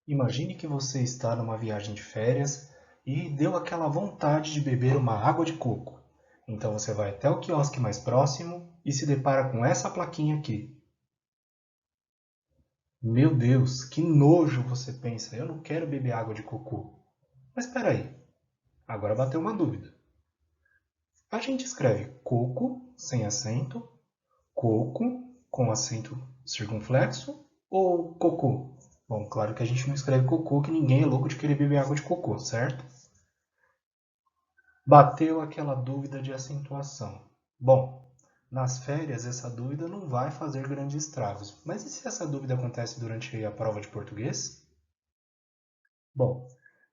Imagine que você está numa viagem de férias e deu aquela vontade de beber uma água de coco. Então você vai até o quiosque mais próximo e se depara com essa plaquinha aqui. Meu Deus, que nojo, você pensa, eu não quero beber água de coco. Mas espera aí, agora bateu uma dúvida. A gente escreve coco sem acento, coco com acento circunflexo ou cocô? Bom, claro que a gente não escreve cocô, que ninguém é louco de querer beber água de cocô, certo? Bateu aquela dúvida de acentuação. Bom, nas férias essa dúvida não vai fazer grandes estragos, mas e se essa dúvida acontece durante a prova de português? Bom,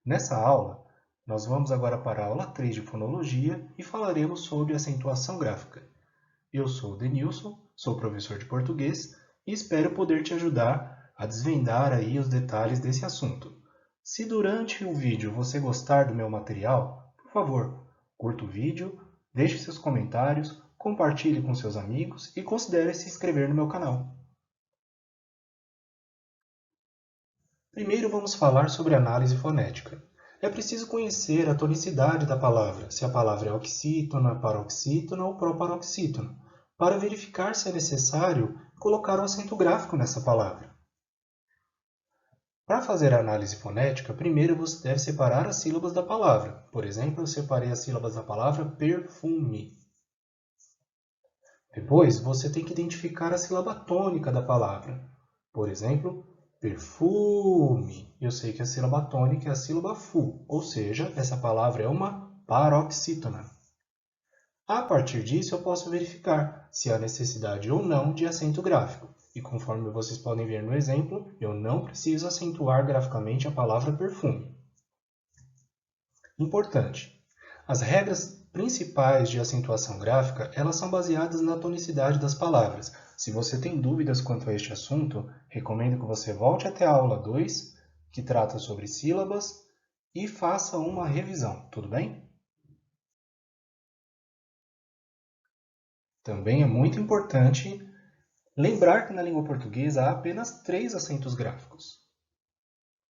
nessa aula, nós vamos agora para a aula 3 de fonologia e falaremos sobre acentuação gráfica. Eu sou o Denilson, sou professor de português e espero poder te ajudar a desvendar aí os detalhes desse assunto. Se durante o vídeo você gostar do meu material, por favor, curta o vídeo, deixe seus comentários, compartilhe com seus amigos e considere se inscrever no meu canal. Primeiro vamos falar sobre análise fonética. É preciso conhecer a tonicidade da palavra, se a palavra é oxítona, paroxítona ou proparoxítona, para verificar se é necessário colocar um acento gráfico nessa palavra. Para fazer a análise fonética, primeiro você deve separar as sílabas da palavra. Por exemplo, eu separei as sílabas da palavra perfume. Depois, você tem que identificar a sílaba tônica da palavra. Por exemplo, perfume. Eu sei que a sílaba tônica é a sílaba fu, ou seja, essa palavra é uma paroxítona. A partir disso, eu posso verificar se há necessidade ou não de acento gráfico. E conforme vocês podem ver no exemplo, eu não preciso acentuar graficamente a palavra perfume. Importante. As regras principais de acentuação gráfica, elas são baseadas na tonicidade das palavras. Se você tem dúvidas quanto a este assunto, recomendo que você volte até a aula 2, que trata sobre sílabas, e faça uma revisão, tudo bem? Também é muito importante lembrar que na língua portuguesa há apenas 3 acentos gráficos.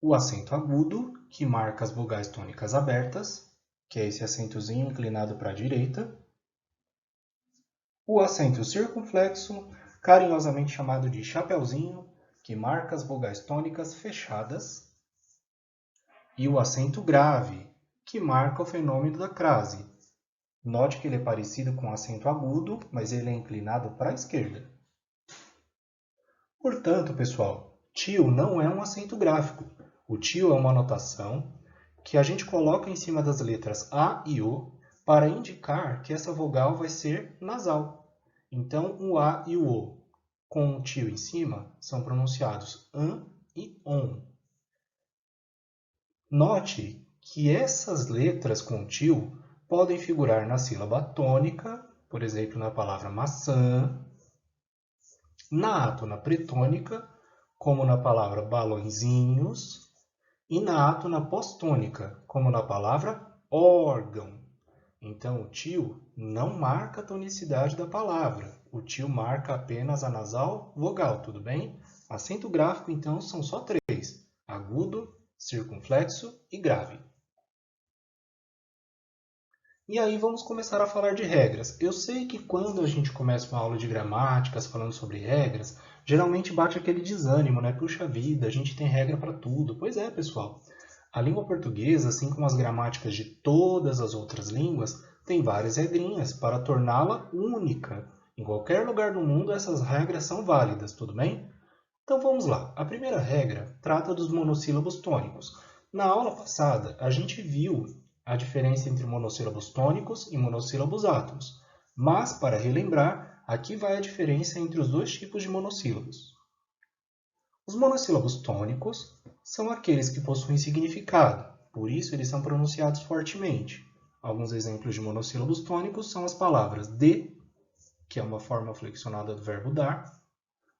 O acento agudo, que marca as vogais tônicas abertas, que é esse acentozinho inclinado para a direita. O acento circunflexo, carinhosamente chamado de chapeuzinho, que marca as vogais tônicas fechadas. E o acento grave, que marca o fenômeno da crase. Note que ele é parecido com o acento agudo, mas ele é inclinado para a esquerda. Portanto, pessoal, tio não é um acento gráfico. O tio é uma notação que a gente coloca em cima das letras A e O para indicar que essa vogal vai ser nasal. Então, o A e o O com o tio em cima são pronunciados an e on. Note que essas letras com tio podem figurar na sílaba tônica, por exemplo, na palavra maçã, na átona pretônica, como na palavra balõezinhos, e na átona postônica, como na palavra órgão. Então, o tio não marca a tonicidade da palavra. O tio marca apenas a nasal vogal, tudo bem? Acento gráfico, então, são só 3. Agudo, circunflexo e grave. E aí vamos começar a falar de regras. Eu sei que quando a gente começa uma aula de gramáticas falando sobre regras, geralmente bate aquele desânimo, né? Puxa vida, a gente tem regra para tudo. Pois é, pessoal. A língua portuguesa, assim como as gramáticas de todas as outras línguas, tem várias regrinhas para torná-la única. Em qualquer lugar do mundo, essas regras são válidas, tudo bem? Então vamos lá. A primeira regra trata dos monossílabos tônicos. Na aula passada, a gente viu a diferença entre monossílabos tônicos e monossílabos átonos. Mas, para relembrar, aqui vai a diferença entre os dois tipos de monossílabos. Os monossílabos tônicos são aqueles que possuem significado, por isso eles são pronunciados fortemente. Alguns exemplos de monossílabos tônicos são as palavras de, que é uma forma flexionada do verbo dar,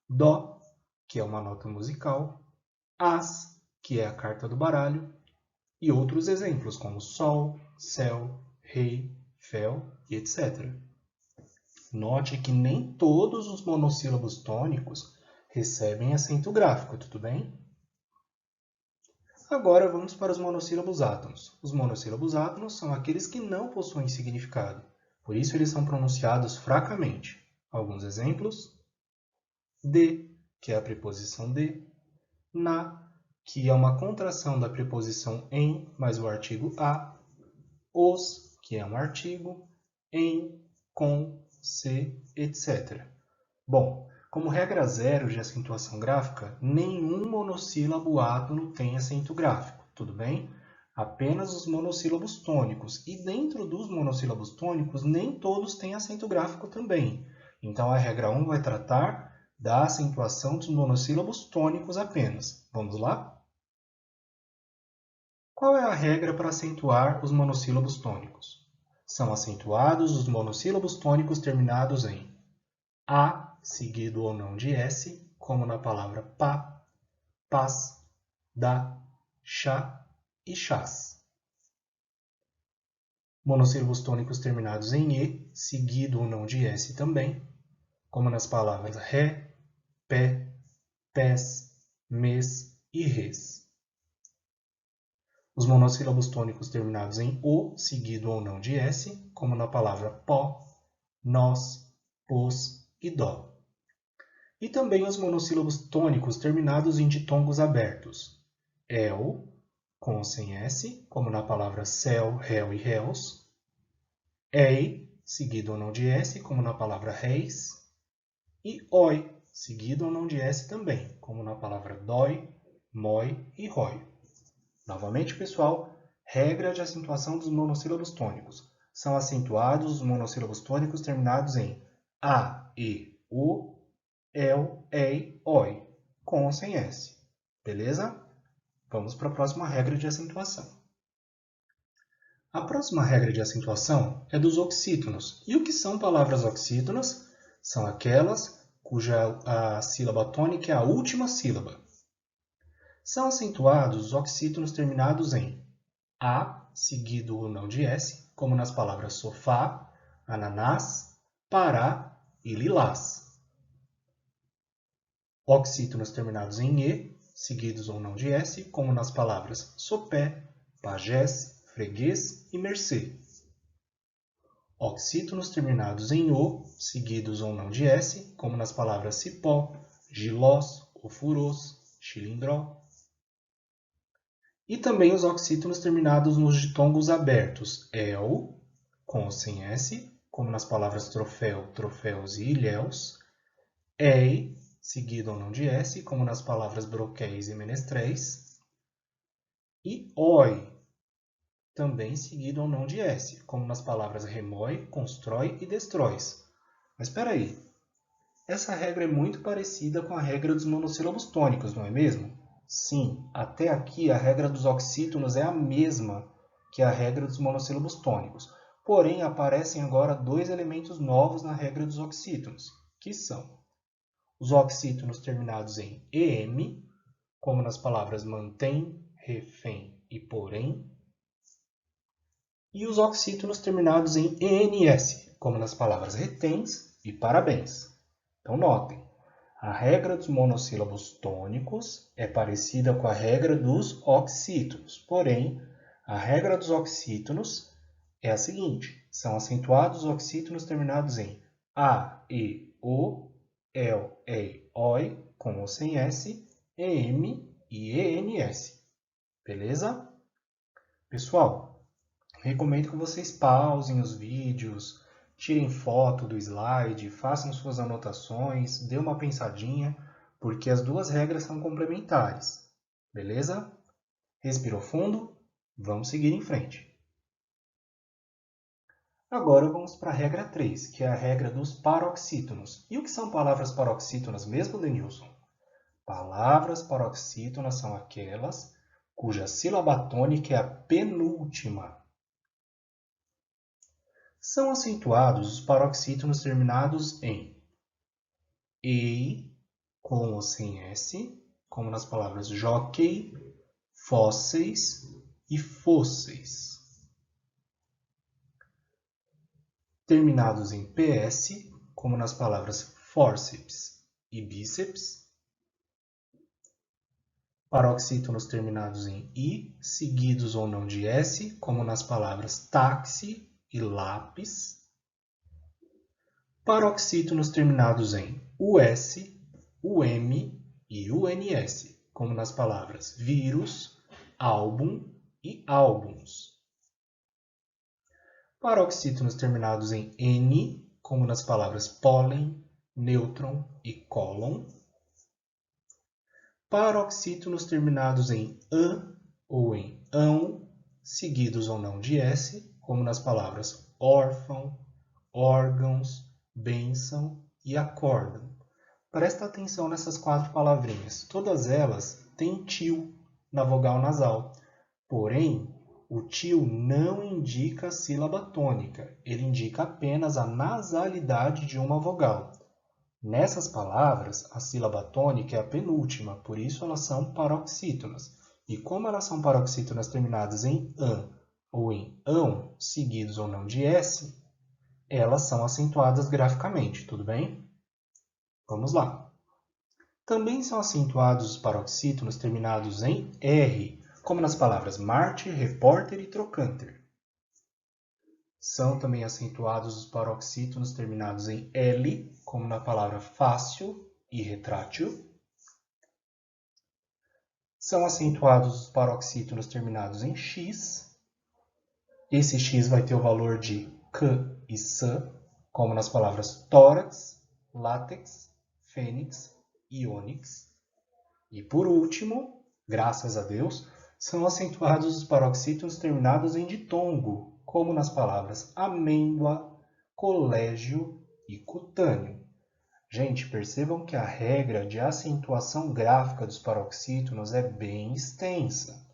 dó, que é uma nota musical, as, que é a carta do baralho, e outros exemplos como sol, céu, rei, fel e etc. Note que nem todos os monossílabos tônicos recebem acento gráfico, tudo bem? Agora vamos para os monossílabos átonos. Os monossílabos átonos são aqueles que não possuem significado, por isso eles são pronunciados fracamente. Alguns exemplos: de, que é a preposição de; na, que é uma contração da preposição em mais o artigo a; os, que é um artigo; em, com, se, etc. Bom, como regra zero de acentuação gráfica, nenhum monossílabo átono tem acento gráfico, tudo bem? Apenas os monossílabos tônicos. E dentro dos monossílabos tônicos, nem todos têm acento gráfico também. Então, a regra 1 vai tratar da acentuação dos monossílabos tônicos apenas. Vamos lá? Qual é a regra para acentuar os monossílabos tônicos? São acentuados os monossílabos tônicos terminados em a, seguido ou não de s, como na palavra pá, pás, dá, chá e chás. Monossílabos tônicos terminados em e, seguido ou não de s também, como nas palavras ré, pé, pés, mes e res. Os monossílabos tônicos terminados em o, seguido ou não de s, como na palavra pó, nós, pôs e dó. E também os monossílabos tônicos terminados em ditongos abertos. El, com ou sem S, como na palavra céu, réu e réus. Ei, seguido ou não de S, como na palavra réis. E oi, seguido ou não de S também, como na palavra dói, mói e rói. Novamente, pessoal, regra de acentuação dos monossílabos tônicos. São acentuados os monossílabos tônicos terminados em a, e, o, el, ei, oi, com ou sem S. Beleza? Vamos para a próxima regra de acentuação. A próxima regra de acentuação é dos oxítonos. E o que são palavras oxítonas? São aquelas cuja a sílaba tônica é a última sílaba. São acentuados os oxítonos terminados em a, seguido ou não de S, como nas palavras sofá, ananás, pará e lilás. Oxítonos terminados em e, seguidos ou não de S, como nas palavras sopé, pajés, freguês e mercê. Oxítonos terminados em o, seguidos ou não de S, como nas palavras cipó, gilós, ofurôs, chilindró. E também os oxítonos terminados nos ditongos abertos, el, com ou sem S, como nas palavras troféu, troféus e ilhéus, ei, seguido ou não de S, como nas palavras broquéis e menestréis, e oi, também seguido ou não de S, como nas palavras remói, constrói e destróis. Mas espera aí, essa regra é muito parecida com a regra dos monossílabos tônicos, não é mesmo? Sim, até aqui a regra dos oxítonos é a mesma que a regra dos monossílabos tônicos. Porém, aparecem agora dois elementos novos na regra dos oxítonos, que são os oxítonos terminados em em, como nas palavras mantém, refém e porém, e os oxítonos terminados em ens, como nas palavras retens e parabéns. Então, notem, a regra dos monossílabos tônicos é parecida com a regra dos oxítonos, porém, a regra dos oxítonos é a seguinte: são acentuados os oxítonos terminados em a, e, o, el, ei, oi, com ou sem S, em e ens. Beleza? Pessoal, recomendo que vocês pausem os vídeos, tirem foto do slide, façam suas anotações, dê uma pensadinha, porque as duas regras são complementares. Beleza? Respirou fundo? Vamos seguir em frente. Agora vamos para a regra 3, que é a regra dos paroxítonos. E o que são palavras paroxítonas mesmo, Denilson? Palavras paroxítonas são aquelas cuja sílaba tônica é a penúltima. São acentuados os paroxítonos terminados em ei, com ou sem S, como nas palavras jockey, fósseis e fôsseis. Terminados em ps, como nas palavras fórceps e bíceps. Paroxítonos terminados em I, seguidos ou não de S, como nas palavras táxi e lápis. Paroxítonos terminados em US, UM e UNS, como nas palavras vírus, álbum e álbuns. Paroxítonos terminados em N, como nas palavras pólen, nêutron e cólon. Paroxítonos terminados em an ou em ão, seguidos ou não de S, como nas palavras órfão, órgãos, bênção e acórdão. Presta atenção nessas 4 palavrinhas. Todas elas têm til na vogal nasal. Porém, o til não indica a sílaba tônica. Ele indica apenas a nasalidade de uma vogal. Nessas palavras, a sílaba tônica é a penúltima, por isso elas são paroxítonas. E como elas são paroxítonas terminadas em an ou em ão, seguidos ou não de S, elas são acentuadas graficamente, tudo bem? Vamos lá. Também são acentuados os paroxítonos terminados em R, como nas palavras mártir, repórter e trocânter. São também acentuados os paroxítonos terminados em L, como na palavra fácil e retrátil. São acentuados os paroxítonos terminados em X. Esse X vai ter o valor de K e S, como nas palavras tórax, látex, fênix e ônix. E por último, graças a Deus, são acentuados os paroxítonos terminados em ditongo, como nas palavras amêndoa, colégio e cutâneo. Gente, percebam que a regra de acentuação gráfica dos paroxítonos é bem extensa.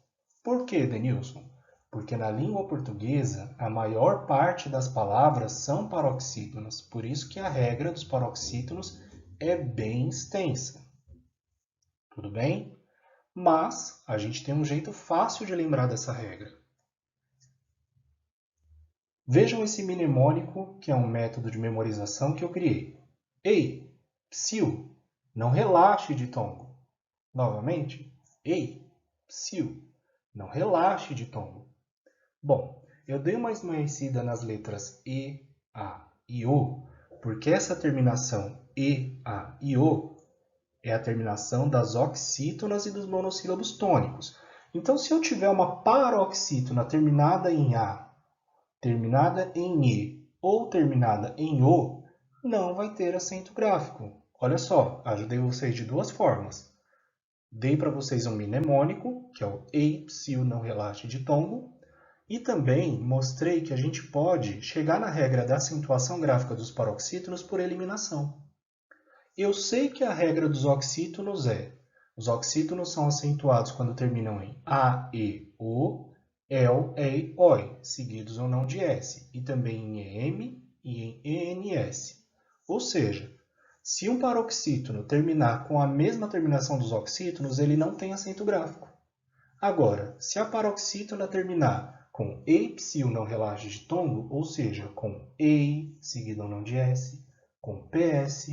Por quê, Denilson? Porque na língua portuguesa, a maior parte das palavras são paroxítonas, por isso que a regra dos paroxítonos é bem extensa. Tudo bem? Mas a gente tem um jeito fácil de lembrar dessa regra. Vejam esse mnemônico, que é um método de memorização que eu criei. Ei, psiu, não relaxe ditongo. Novamente, ei, psiu, não relaxe ditongo. Bom, eu dei uma esmaecida nas letras E, A e O, porque essa terminação E, A e O é a terminação das oxítonas e dos monossílabos tônicos. Então, se eu tiver uma paroxítona terminada em A, terminada em E ou terminada em O, não vai ter acento gráfico. Olha só, ajudei vocês de 2 formas. Dei para vocês um mnemônico, que é o ei, psiu, não relaxe ditongo, e também mostrei que a gente pode chegar na regra da acentuação gráfica dos paroxítonos por eliminação. Eu sei que a regra dos oxítonos os oxítonos são acentuados quando terminam em A, E, O, El, Ei, Oi, seguidos ou não de S, e também em EM e em ENS. Ou seja, se um paroxítono terminar com a mesma terminação dos oxítonos, ele não tem acento gráfico. Agora, se a paroxítona terminar com ei, psiu, não relaxe ditongo, ou seja, com ei, seguido ou não de S, com PS,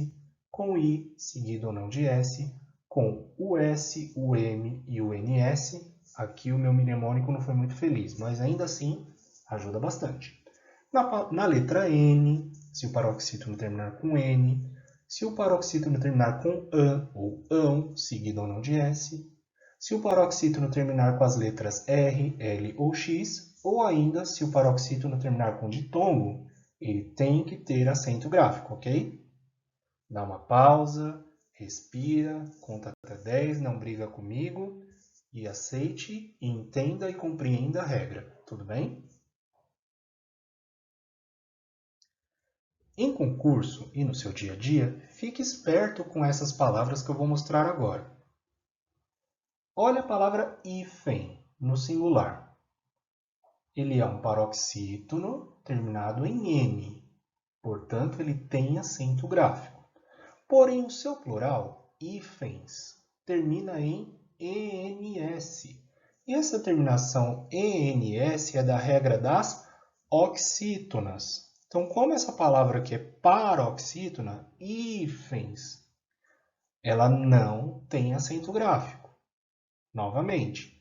com I, seguido ou não de S, com US, UM e UNS, aqui o meu mnemônico não foi muito feliz, mas ainda assim ajuda bastante. Na letra N, se o paroxítono terminar com N, se o paroxítono terminar com AN ou ão, seguido ou não de S, se o paroxítono terminar com as letras R, L ou X, ou ainda se o paroxítono terminar com ditongo, ele tem que ter acento gráfico, ok? Dá uma pausa, respira, conta até 10, não briga comigo e aceite, entenda e compreenda a regra, tudo bem? Em concurso e no seu dia a dia, fique esperto com essas palavras que eu vou mostrar agora. Olha a palavra hífen no singular. Ele é um paroxítono terminado em N, portanto ele tem acento gráfico. Porém, o seu plural, hífens, termina em ENS. E essa terminação ENS é da regra das oxítonas. Então, como essa palavra aqui é paroxítona, hífens, ela não tem acento gráfico. Novamente,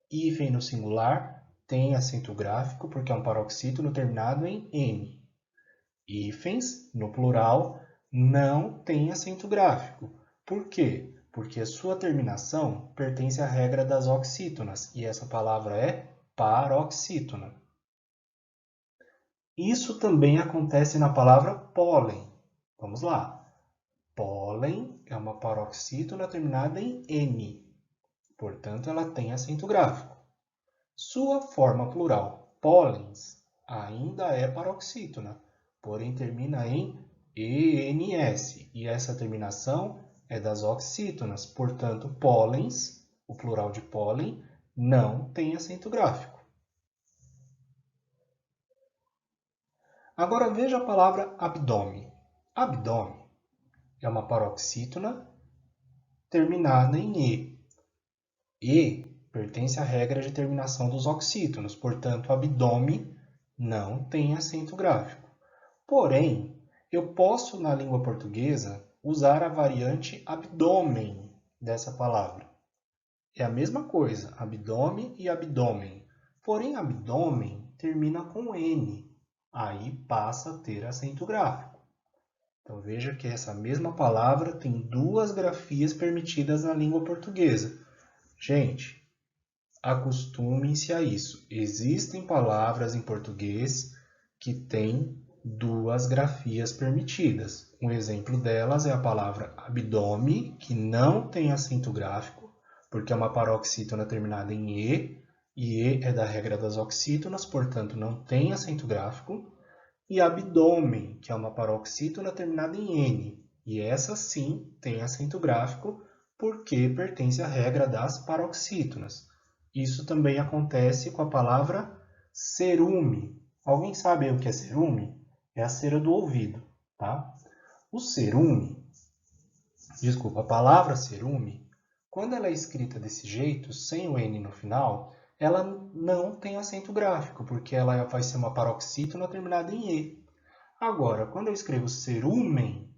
hífen no singular tem acento gráfico porque é um paroxítono terminado em N. Hífens, no plural, não tem acento gráfico. Por quê? Porque a sua terminação pertence à regra das oxítonas, e essa palavra é paroxítona. Isso também acontece na palavra pólen. Vamos lá. Pólen é uma paroxítona terminada em N, portanto, ela tem acento gráfico. Sua forma plural, pólens, ainda é paroxítona, porém termina em ENS, e essa terminação é das oxítonas, portanto, pólens, o plural de pólen, não tem acento gráfico. Agora veja a palavra abdômen. Abdômen é uma paroxítona terminada em E. E pertence à regra de terminação dos oxítonos, portanto, abdômen não tem acento gráfico. Porém, eu posso, na língua portuguesa, usar a variante abdômen dessa palavra. É a mesma coisa, abdômen e abdômen. Porém, abdômen termina com N. Aí passa a ter acento gráfico. Então, veja que essa mesma palavra tem duas grafias permitidas na língua portuguesa. Gente, acostumem-se a isso. Existem palavras em português que têm duas grafias permitidas. Um exemplo delas é a palavra abdômen, que não tem acento gráfico, porque é uma paroxítona terminada em E, e E é da regra das oxítonas, portanto não tem acento gráfico. E abdômen, que é uma paroxítona terminada em N, e essa sim tem acento gráfico, porque pertence à regra das paroxítonas. Isso também acontece com a palavra cerume. Alguém sabe o que é cerume? É a cera do ouvido, tá? O cerume, a palavra cerume, quando ela é escrita desse jeito, sem o N no final, ela não tem acento gráfico, porque ela vai ser uma paroxítona terminada em E. Agora, quando eu escrevo cerumen,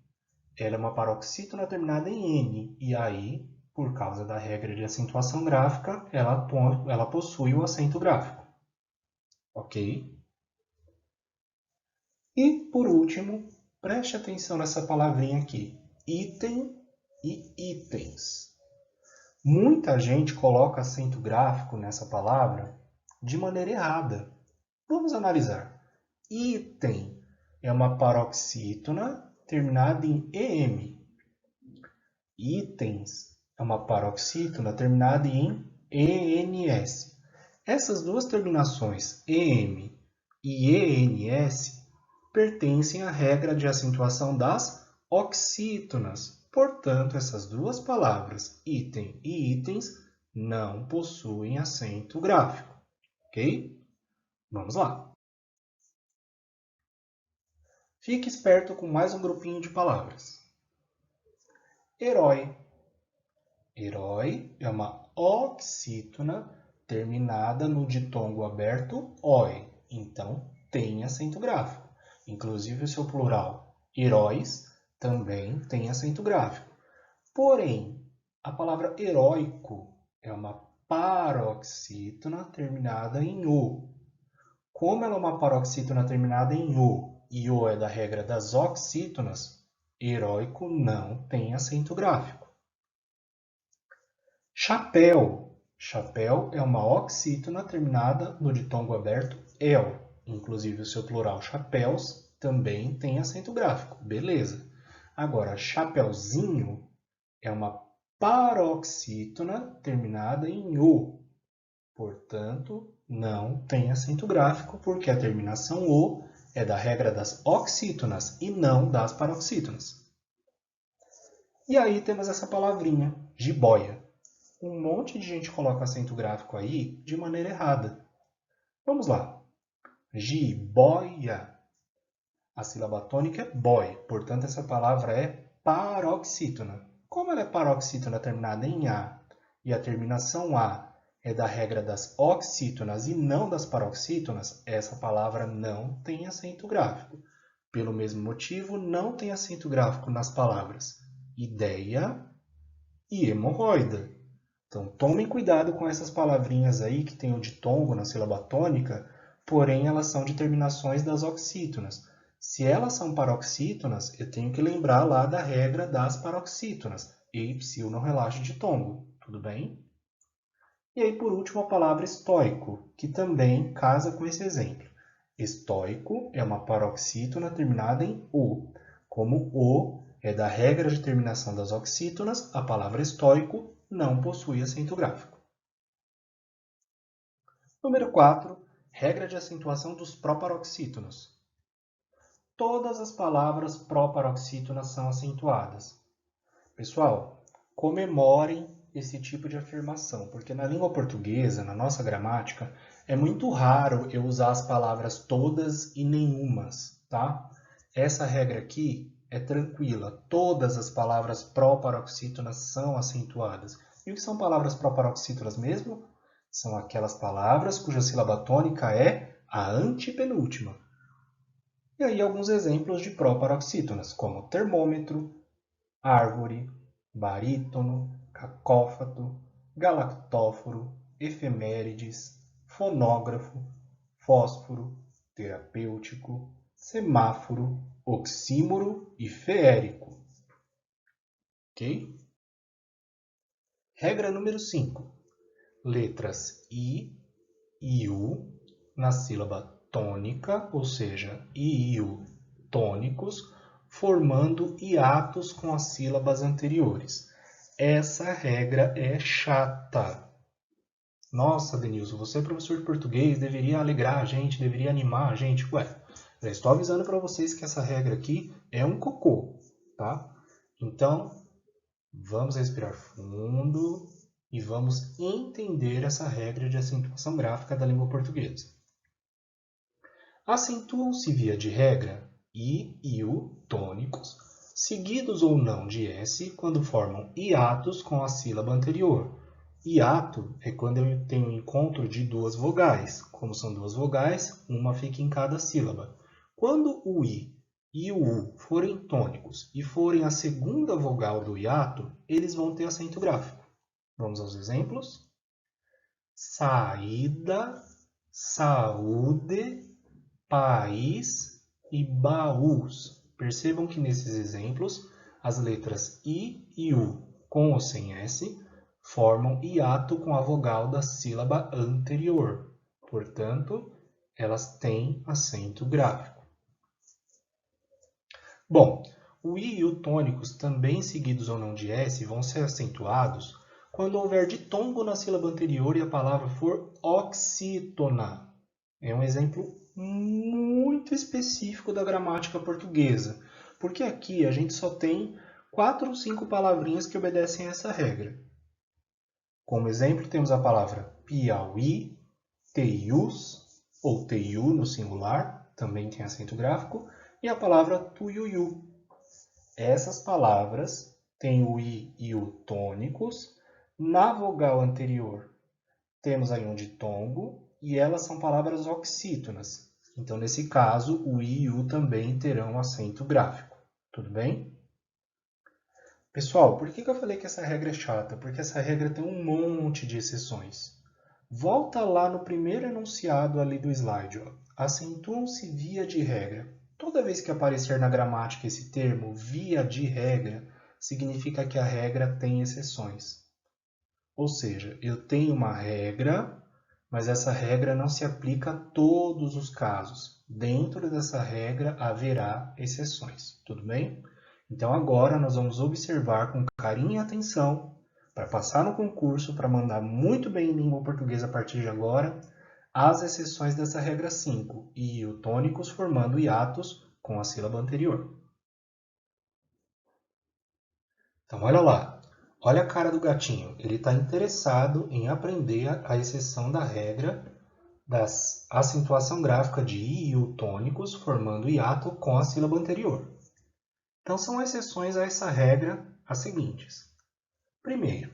ela é uma paroxítona terminada em N, e aí, por causa da regra de acentuação gráfica, ela possui o acento gráfico. Ok? E, por último, preste atenção nessa palavrinha aqui, item e itens. Muita gente coloca acento gráfico nessa palavra de maneira errada. Vamos analisar. Item é uma paroxítona terminada em EM. Itens é uma paroxítona terminada em ENS. Essas duas terminações, EM e ENS, pertencem à regra de acentuação das oxítonas. Portanto, essas duas palavras, item e itens, não possuem acento gráfico. Ok? Vamos lá. Fique esperto com mais um grupinho de palavras. Herói. Herói é uma oxítona terminada no ditongo aberto OI. Então, tem acento gráfico. Inclusive, o seu plural, heróis, também tem acento gráfico. Porém, a palavra heróico é uma paroxítona terminada em O. Como ela é uma paroxítona terminada em O, e O é da regra das oxítonas, heróico não tem acento gráfico. Chapéu. Chapéu é uma oxítona terminada no ditongo aberto EL. Inclusive, o seu plural chapéus também tem acento gráfico. Beleza. Agora, chapeuzinho é uma paroxítona terminada em O. Portanto, não tem acento gráfico, porque a terminação O é da regra das oxítonas e não das paroxítonas. E aí temos essa palavrinha, jiboia. Um monte de gente coloca acento gráfico aí de maneira errada. Vamos lá. Jiboia. A sílaba tônica é boy, portanto essa palavra é paroxítona. Como ela é paroxítona terminada em A e a terminação A é da regra das oxítonas e não das paroxítonas, essa palavra não tem acento gráfico. Pelo mesmo motivo, não tem acento gráfico nas palavras ideia e hemorroida. Então, tomem cuidado com essas palavrinhas aí que tem o ditongo na sílaba tônica, porém elas são de terminações das oxítonas. Se elas são paroxítonas, eu tenho que lembrar lá da regra das paroxítonas, e-psil não relaxo ditongo, tudo bem? E aí, por último, a palavra estoico, que também casa com esse exemplo. Estoico é uma paroxítona terminada em O. Como O é da regra de terminação das oxítonas, a palavra estoico não possui acento gráfico. Número 4. Regra de acentuação dos proparoxítonos. Todas as palavras proparoxítonas são acentuadas. Pessoal, comemorem esse tipo de afirmação, porque na língua portuguesa, na nossa gramática, é muito raro eu usar as palavras todas e nenhumas, tá? Essa regra aqui é tranquila. Todas as palavras proparoxítonas são acentuadas. E o que são palavras proparoxítonas mesmo? São aquelas palavras cuja sílaba tônica é a antepenúltima. E aí alguns exemplos de proparoxítonas, como termômetro, árvore, barítono, cacófato, galactóforo, efemérides, fonógrafo, fósforo, terapêutico, semáforo, oxímoro e feérico. Ok? Regra número 5. Letras I e U na sílaba tônica, ou seja, I e U tônicos, formando hiatos com as sílabas anteriores. Essa regra é chata. Nossa, Denilson, você é professor de português, deveria alegrar a gente, deveria animar a gente. Ué, já estou avisando para vocês que essa regra aqui é um cocô, tá? Então, vamos respirar fundo e vamos entender essa regra de acentuação gráfica da língua portuguesa. Acentuam-se via de regra I e U tônicos, seguidos ou não de S quando formam hiatos com a sílaba anterior. Hiato é quando eu tenho um encontro de duas vogais. Como são duas vogais, uma fica em cada sílaba. Quando o I e o U forem tônicos e forem a segunda vogal do hiato, eles vão ter acento gráfico. Vamos aos exemplos? Saída, saúde, país e baús. Percebam que nesses exemplos, as letras I e U, com ou sem S, formam hiato com a vogal da sílaba anterior. Portanto, elas têm acento gráfico. Bom, o I e o tônicos, também seguidos ou não de S, vão ser acentuados quando houver ditongo na sílaba anterior e a palavra for oxítona. É um exemplo muito específico da gramática portuguesa, porque aqui a gente só tem 4 ou 5 palavrinhas que obedecem a essa regra. Como exemplo, temos a palavra Piauí, teius, ou teiu no singular, também tem acento gráfico, e a palavra tuiuiu. Essas palavras têm o I e o tônicos. Na vogal anterior, temos aí um ditongo, e elas são palavras oxítonas. Então, nesse caso, o I e o também terão acento gráfico. Tudo bem? Pessoal, por que eu falei que essa regra é chata? Porque essa regra tem um monte de exceções. Volta lá no primeiro enunciado ali do slide. Acentuam-se via de regra. Toda vez que aparecer na gramática esse termo, via de regra, significa que a regra tem exceções. Ou seja, eu tenho uma regra, mas essa regra não se aplica a todos os casos. Dentro dessa regra haverá exceções, tudo bem? Então agora nós vamos observar com carinho e atenção, para passar no concurso, para mandar muito bem em língua portuguesa a partir de agora, as exceções dessa regra 5, e o tônicos formando hiatos com a sílaba anterior. Então olha lá. Olha a cara do gatinho, ele está interessado em aprender a exceção da regra da acentuação gráfica de I e U tônicos formando hiato com a sílaba anterior. Então são exceções a essa regra as seguintes. Primeiro,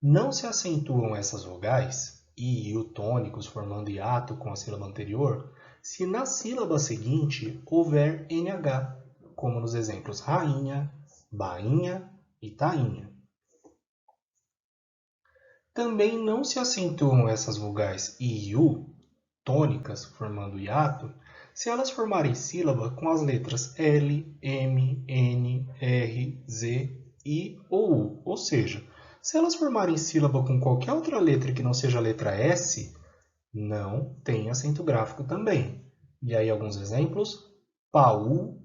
não se acentuam essas vogais, I e U tônicos formando hiato com a sílaba anterior, se na sílaba seguinte houver NH, como nos exemplos rainha, bainha e tainha. Também não se acentuam essas vogais I e U, tônicas, formando hiato, se elas formarem sílaba com as letras L, M, N, R, Z, I ou U. Ou seja, se elas formarem sílaba com qualquer outra letra que não seja a letra S, não tem acento gráfico também. E aí alguns exemplos: paú,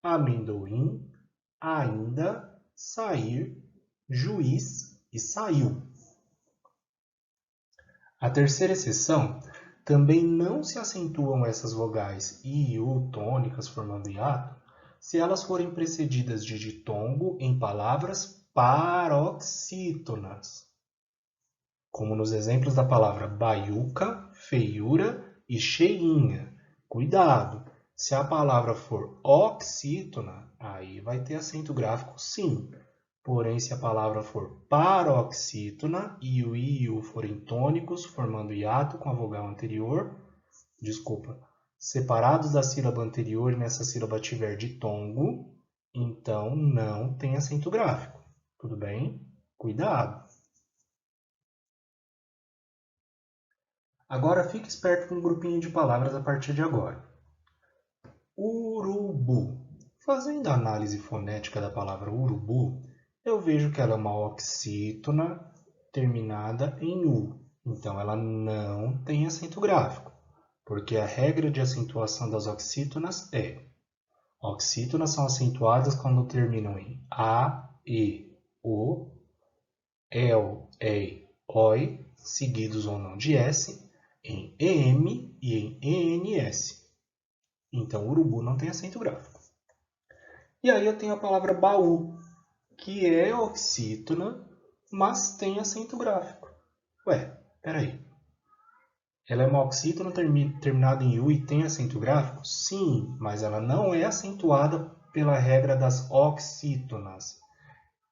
amendoim, ainda, sair, juiz e saiu. A terceira exceção, também não se acentuam essas vogais I e U tônicas formando hiato se elas forem precedidas de ditongo em palavras paroxítonas, como nos exemplos da palavra baiuca, feiura e cheinha. Cuidado! Se a palavra for oxítona, aí vai ter acento gráfico sim. Porém, se a palavra for paroxítona e o I e o U forem tônicos, formando hiato com a vogal anterior, separados da sílaba anterior e nessa sílaba tiver ditongo, então não tem acento gráfico. Tudo bem? Cuidado! Agora fique esperto com um grupinho de palavras a partir de agora. Urubu. Fazendo a análise fonética da palavra urubu, eu vejo que ela é uma oxítona terminada em U. Então, ela não tem acento gráfico, porque a regra de acentuação das oxítonas é: oxítonas são acentuadas quando terminam em A, E, O, EL, EI, OI, seguidos ou não de S, em EM e em ENS. Então, urubu não tem acento gráfico. E aí eu tenho a palavra baú, que é oxítona, mas tem acento gráfico. Ué, peraí. Ela é uma oxítona terminada em U e tem acento gráfico? Sim, mas ela não é acentuada pela regra das oxítonas.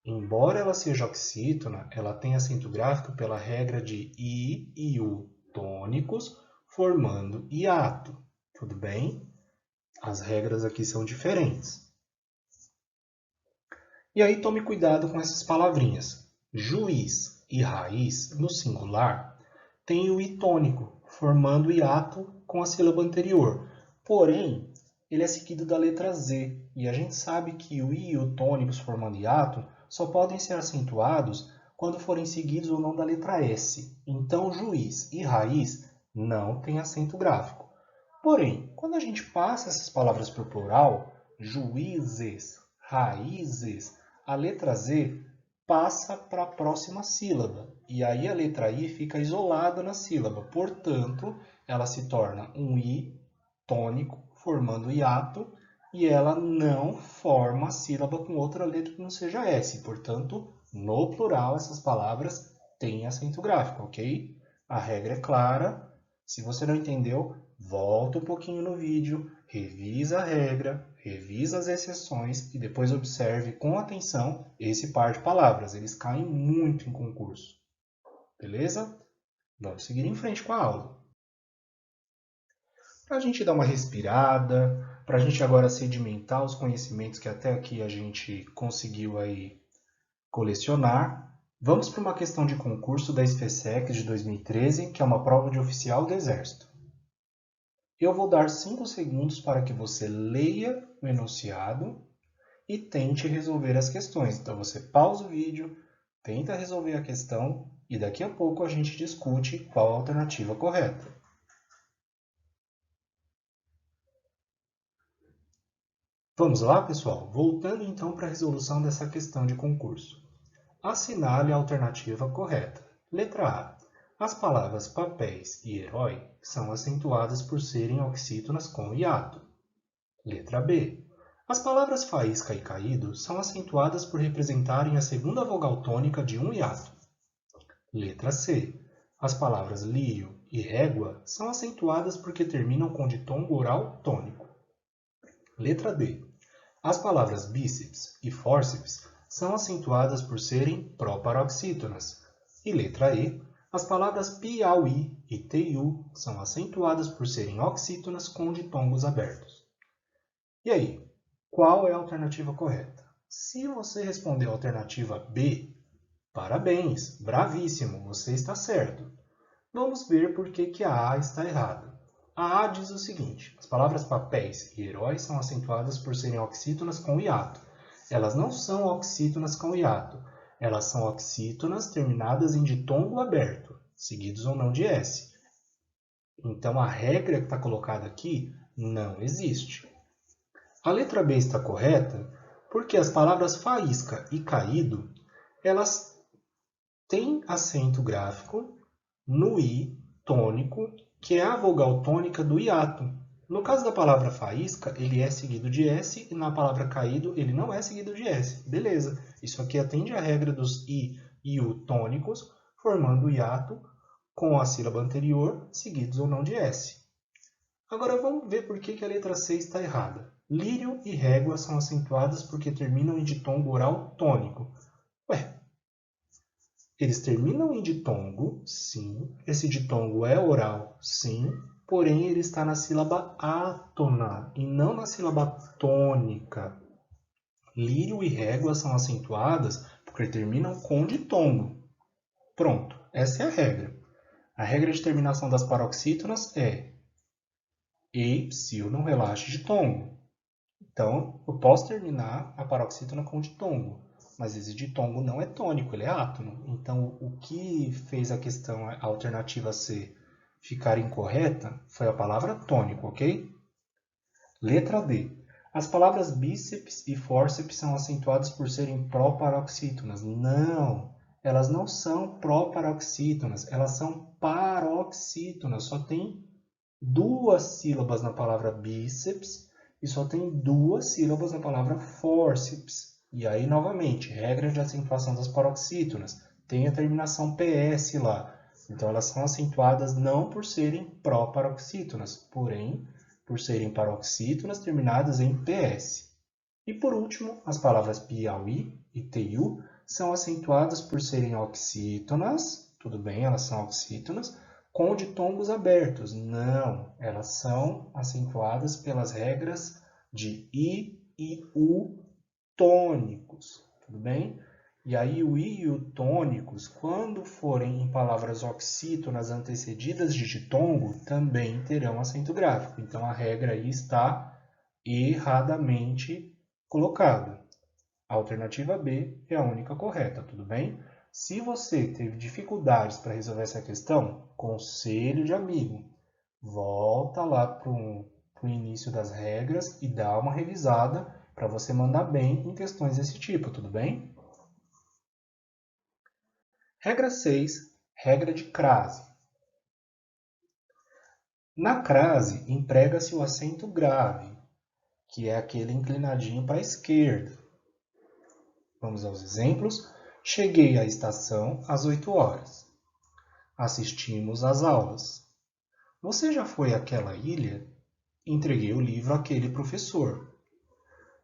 Embora ela seja oxítona, ela tem acento gráfico pela regra de I e U tônicos, formando hiato. Tudo bem? As regras aqui são diferentes. E aí tome cuidado com essas palavrinhas. Juiz e raiz, no singular, tem o I tônico, formando hiato com a sílaba anterior. Porém, ele é seguido da letra Z. E a gente sabe que o I e o tônicos formando hiato só podem ser acentuados quando forem seguidos ou não da letra S. Então, juiz e raiz não tem acento gráfico. Porém, quando a gente passa essas palavras para o plural, juízes, raízes, a letra Z passa para a próxima sílaba. E aí a letra I fica isolada na sílaba. Portanto, ela se torna um I tônico, formando hiato, e ela não forma sílaba com outra letra que não seja S. Portanto, no plural, essas palavras têm acento gráfico, ok? A regra é clara. Se você não entendeu, volta um pouquinho no vídeo, revisa a regra, revisa as exceções e depois observe com atenção esse par de palavras. Eles caem muito em concurso. Beleza? Vamos seguir em frente com a aula. Para a gente dar uma respirada, para a gente agora sedimentar os conhecimentos que até aqui a gente conseguiu aí colecionar, vamos para uma questão de concurso da SPSEC de 2013, que é uma prova de oficial do Exército. Eu vou dar 5 segundos para que você leia o enunciado e tente resolver as questões. Então você pausa o vídeo, tenta resolver a questão e daqui a pouco a gente discute qual a alternativa correta. Vamos lá, pessoal? Voltando então para a resolução dessa questão de concurso. Assinale a alternativa correta. Letra A. As palavras papéis e herói são acentuadas por serem oxítonas com hiato. Letra B. As palavras faísca e caído são acentuadas por representarem a segunda vogal tônica de um hiato. Letra C. As palavras lírio e régua são acentuadas porque terminam com ditongo oral tônico. Letra D. As palavras bíceps e fórceps são acentuadas por serem proparoxítonas. E letra E. As palavras piauí e teiu são acentuadas por serem oxítonas com ditongos abertos. E aí, qual é a alternativa correta? Se você respondeu a alternativa B, Parabéns, bravíssimo, você está certo. Vamos ver por que a A está errada. A A diz o seguinte: as palavras papéis e heróis são acentuadas por serem oxítonas com hiato. Elas não são oxítonas com hiato. Elas são oxítonas terminadas em ditongo aberto, seguidos ou não de S. Então, a regra que está colocada aqui não existe. A letra B está correta porque as palavras faísca e caído, elas têm acento gráfico no I tônico, que é a vogal tônica do hiato. No caso da palavra faísca, ele é seguido de S, e na palavra caído, ele não é seguido de S. Beleza, isso aqui atende à regra dos I e U tônicos, formando o hiato com a sílaba anterior, seguidos ou não de S. Agora vamos ver por que a letra C está errada. Lírio e régua são acentuadas porque terminam em ditongo oral tônico. Ué, eles terminam em ditongo, sim. Esse ditongo é oral, sim. Porém, ele está na sílaba átona e não na sílaba tônica. Lírio e régua são acentuadas porque terminam com ditongo. Pronto, essa é a regra. A regra de terminação das paroxítonas é e psil não relaxe ditongo. Então, eu posso terminar a paroxítona com ditongo, mas esse ditongo não é tônico, ele é átono. Então, o que fez a questão, a alternativa C, ficar incorreta foi a palavra tônico, ok? Letra D. As palavras bíceps e fórceps são acentuadas por serem proparoxítonas. Não, elas não são proparoxítonas, elas são paroxítonas. Só tem duas sílabas na palavra bíceps e só tem duas sílabas na palavra fórceps. E aí, novamente, regra de acentuação das paroxítonas. Tem a terminação PS lá. Então, elas são acentuadas não por serem proparoxítonas, porém, por serem paroxítonas terminadas em PS. E, por último, as palavras piauí e teiu são acentuadas por serem oxítonas, tudo bem, elas são oxítonas, com ditongos abertos. Não, elas são acentuadas pelas regras de I e U tônicos, tudo bem? E aí o I e U tônicos, quando forem em palavras oxítonas antecedidas de ditongo, também terão acento gráfico. Então a regra aí está erradamente colocada. A alternativa B é a única correta, tudo bem? Se você teve dificuldades para resolver essa questão, conselho de amigo, volta lá para o início das regras e dá uma revisada para você mandar bem em questões desse tipo, tudo bem? Regra 6, regra de crase. Na crase, emprega-se o acento grave, que é aquele inclinadinho para a esquerda. Vamos aos exemplos. Cheguei à estação às 8 horas. Assistimos às aulas. Você já foi àquela ilha? Entreguei o livro àquele professor.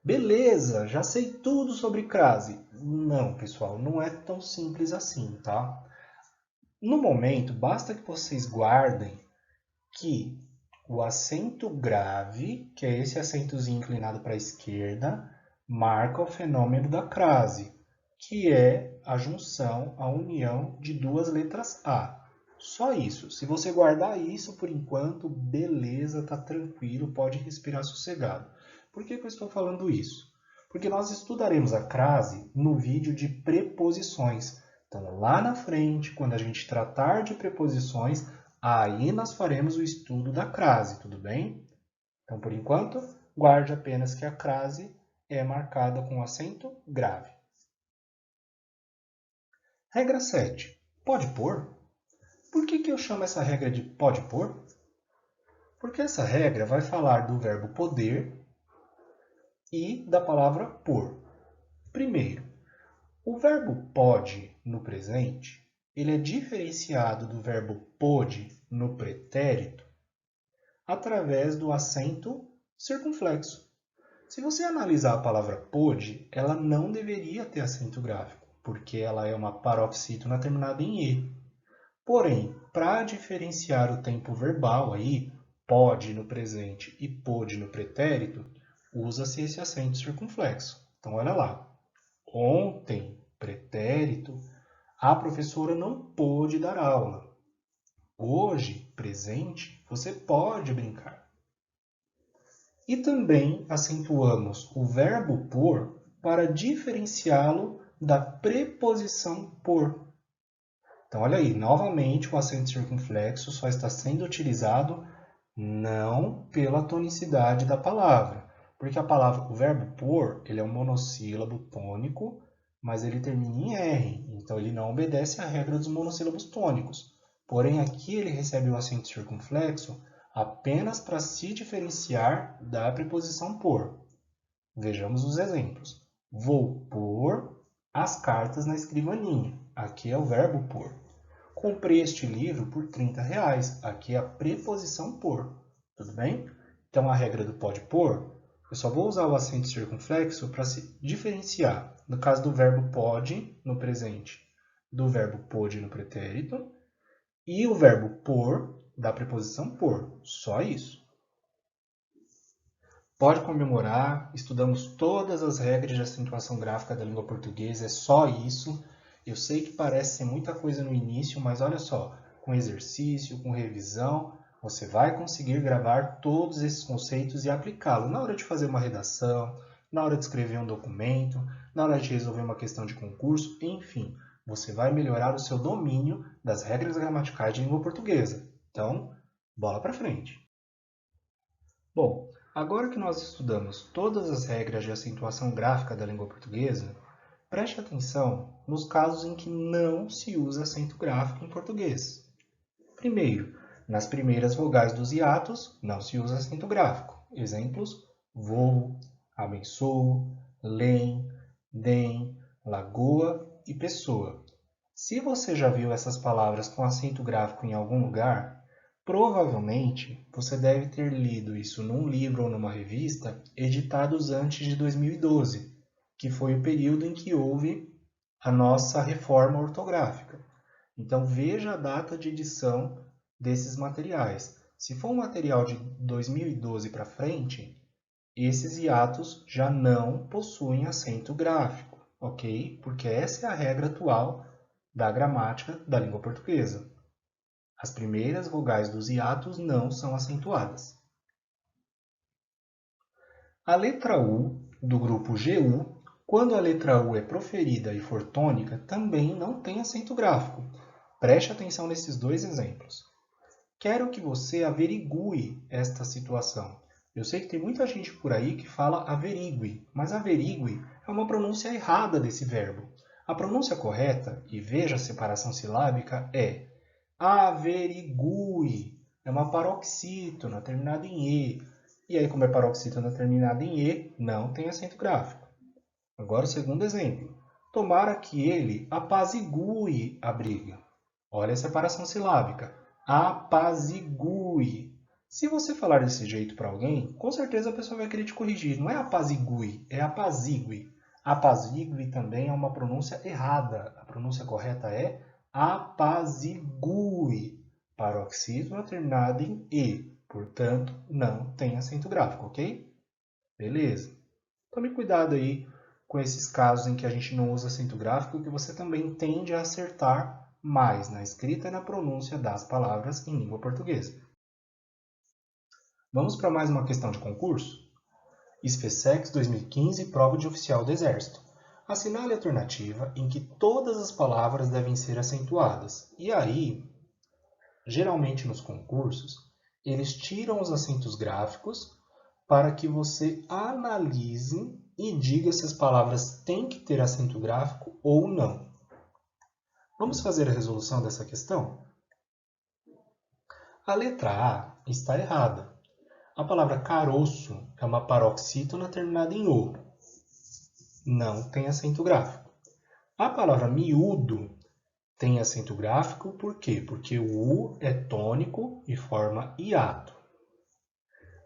Beleza, já sei tudo sobre crase. Não, pessoal, não é tão simples assim, tá? No momento, basta que vocês guardem que o acento grave, que é esse acentozinho inclinado para a esquerda, marca o fenômeno da crase, que é a junção, a união de duas letras A. Só isso. Se você guardar isso por enquanto, beleza, tá tranquilo, pode respirar sossegado. Por que eu estou falando isso? Porque nós estudaremos a crase no vídeo de preposições. Então, lá na frente, quando a gente tratar de preposições, aí nós faremos o estudo da crase, tudo bem? Então, por enquanto, guarde apenas que a crase é marcada com acento grave. Regra 7. Pode pôr? Por que eu chamo essa regra de pode pôr? Porque essa regra vai falar do verbo poder e da palavra pôr. Primeiro, o verbo pode no presente, ele é diferenciado do verbo pôde no pretérito através do acento circunflexo. Se você analisar a palavra pôde, ela não deveria ter acento gráfico, porque ela é uma paroxítona terminada em E. Porém, para diferenciar o tempo verbal aí, pode no presente e pôde no pretérito, usa-se esse acento circunflexo. Então, olha lá. Ontem, pretérito, A professora não pôde dar aula. Hoje, presente, você pode brincar. E também acentuamos o verbo por para diferenciá-lo da preposição por. Então, olha aí, novamente o acento circunflexo só está sendo utilizado não pela tonicidade da palavra, porque o verbo por, ele é um monossílabo tônico, mas ele termina em R, então ele não obedece à regra dos monossílabos tônicos. Porém, aqui ele recebe o acento circunflexo apenas para se diferenciar da preposição por. Vejamos os exemplos. Vou pôr as cartas na escrivaninha. Aqui é o verbo pôr. Comprei este livro por R$30. Aqui é a preposição por. Tudo bem? Então, a regra do pode pôr, eu só vou usar o acento circunflexo para se diferenciar. No caso do verbo pode, no presente, do verbo pôde no pretérito, e o verbo pôr da preposição por. Só isso. Pode comemorar, estudamos todas as regras de acentuação gráfica da língua portuguesa, é só isso. Eu sei que parece ser muita coisa no início, mas olha só, com exercício, com revisão, você vai conseguir gravar todos esses conceitos e aplicá-los na hora de fazer uma redação, na hora de escrever um documento, na hora de resolver uma questão de concurso, enfim, você vai melhorar o seu domínio das regras gramaticais de língua portuguesa. Então, bola para frente! Bom, agora que nós estudamos todas as regras de acentuação gráfica da língua portuguesa, preste atenção nos casos em que não se usa acento gráfico em português. Primeiro, nas primeiras vogais dos hiatos, não se usa acento gráfico. Exemplos: voo, abençoo, leem, deem, lagoa e pessoa. Se você já viu essas palavras com acento gráfico em algum lugar, provavelmente você deve ter lido isso num livro ou numa revista editados antes de 2012, que foi o período em que houve a nossa reforma ortográfica. Então veja a data de edição desses materiais. Se for um material de 2012 para frente, esses hiatos já não possuem acento gráfico, ok? Porque essa é a regra atual da gramática da língua portuguesa. As primeiras vogais dos hiatos não são acentuadas. A letra U do grupo GU, quando a letra U é proferida e for tônica, também não tem acento gráfico. Preste atenção nesses dois exemplos. Quero que você averigue esta situação. Eu sei que tem muita gente por aí que fala averigue, mas averigue é uma pronúncia errada desse verbo. A pronúncia correta, e veja a separação silábica, é averigue. É uma paroxítona terminada em E. E aí, como é paroxítona terminada em E, não tem acento gráfico. Agora o segundo exemplo. Tomara que ele apazigue a briga. Olha a separação silábica. Apazigue. Se você falar desse jeito para alguém, com certeza a pessoa vai querer te corrigir. Não é apazigue, é apazigue. Apazigue também é uma pronúncia errada. A pronúncia correta é apazigue. Paroxítona terminada em E. Portanto, não tem acento gráfico, ok? Beleza. Tome cuidado aí com esses casos em que a gente não usa acento gráfico, que você também tende a acertar mais na escrita e na pronúncia das palavras em língua portuguesa. Vamos para mais uma questão de concurso? SPSEC 2015, prova de oficial do Exército. Assinale a alternativa em que todas as palavras devem ser acentuadas. E aí, geralmente nos concursos, eles tiram os acentos gráficos para que você analise e diga se as palavras têm que ter acento gráfico ou não. Vamos fazer a resolução dessa questão? A letra A está errada. A palavra caroço é uma paroxítona terminada em O. Não tem acento gráfico. A palavra miúdo tem acento gráfico, por quê? Porque o U é tônico e forma hiato.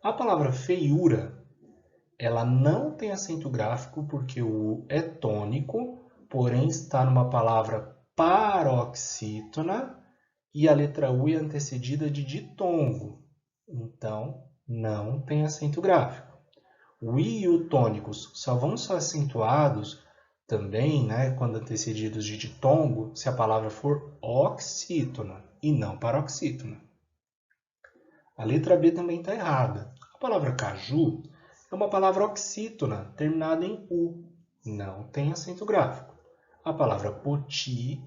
A palavra feiura, ela não tem acento gráfico porque o U é tônico, porém está numa palavra paroxítona e a letra U é antecedida de ditongo. Então, não tem acento gráfico. O I e o tônicos só vão ser acentuados Também, né, quando antecedidos de ditongo, se a palavra for oxítona e não paroxítona. A letra B também está errada. A palavra caju é uma palavra oxítona, terminada em U. Não tem acento gráfico. A palavra poti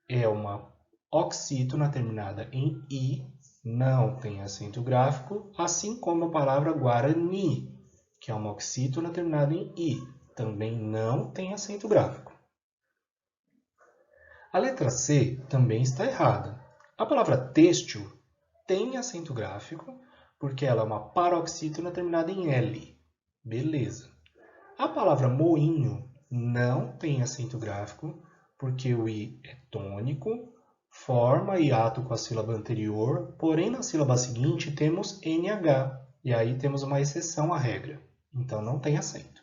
é uma oxítona terminada em I, não tem acento gráfico, assim como a palavra guarani, que é uma oxítona terminada em I, também não tem acento gráfico. A letra C também está errada. A palavra têxtil tem acento gráfico, porque ela é uma paroxítona terminada em L. Beleza. A palavra moinho não tem acento gráfico, porque o I é tônico, forma hiato com a sílaba anterior, porém na sílaba seguinte temos NH, e aí temos uma exceção à regra, então não tem acento.